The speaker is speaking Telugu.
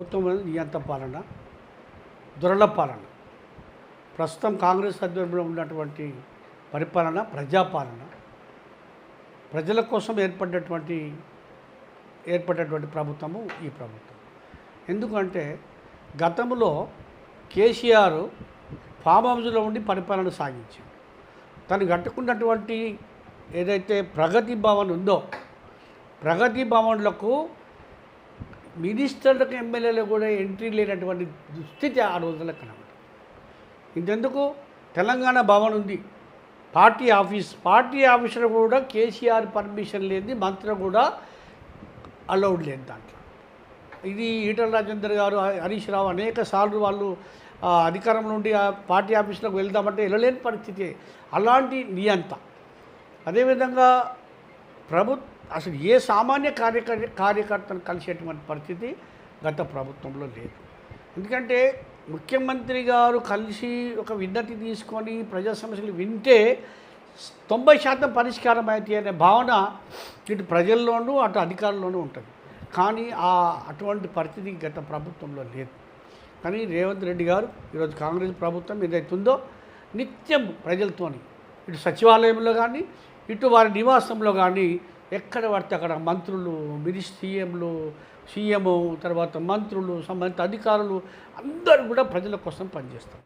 ప్రభుత్వం అనేది నియంత పాలన, దురల పాలన. ప్రస్తుతం కాంగ్రెస్ ఆధ్వర్యంలో ఉన్నటువంటి పరిపాలన ప్రజాపాలన. ప్రజల కోసం ఏర్పడ్డటువంటి ప్రభుత్వము ఈ ప్రభుత్వం. ఎందుకంటే గతంలో కేసీఆర్ ఫామ్ హౌస్లో ఉండి పరిపాలన సాగించారు. తను కట్టుకున్నటువంటి ఏదైతే ప్రగతి భవన్ ఉందో, ప్రగతి భవన్లకు మినిస్టర్లకు ఎమ్మెల్యేలు కూడా ఎంట్రీ లేనటువంటి దుస్థితి ఆ రోజుల్లో కనబడింది. ఇంతెందుకు తెలంగాణ భవన్ ఉంది, పార్టీ ఆఫీసులో కూడా కేసీఆర్ పర్మిషన్ లేని మంత్రి కూడా అలౌడ్ లేదు దాంట్లో. ఇది ఈటల రాజేందర్ గారు, హరీష్ రావు అనేక సార్లు వాళ్ళు అధికారం నుండి ఆ పార్టీ ఆఫీసులకు వెళ్దామంటే వెళ్ళలేని పరిస్థితి. అలాంటి నియంత. అదేవిధంగా అసలు ఏ సామాన్య కార్యకర్తను కలిసేటువంటి పరిస్థితి గత ప్రభుత్వంలో లేదు. ఎందుకంటే ముఖ్యమంత్రి గారు కలిసి ఒక విన్నతి తీసుకొని ప్రజా సమస్యలు వింటే 90% పరిష్కారం అవుతాయి అనే భావన ఇటు ప్రజల్లోనూ అటు అధికారుల్లోనూ ఉంటుంది. కానీ అటువంటి పరిస్థితి గత ప్రభుత్వంలో లేదు. కానీ రేవంత్ రెడ్డి గారు ఈరోజు కాంగ్రెస్ ప్రభుత్వం ఏదైతుందో నిత్యం ప్రజలతోని ఇటు సచివాలయంలో కానీ ఇటు వారి నివాసంలో కానీ ఎక్కడ పడితే అక్కడ మంత్రులు, సీఎం తర్వాత మంత్రులు, సంబంధిత అధికారులు అందరూ కూడా ప్రజల కోసం పనిచేస్తారు.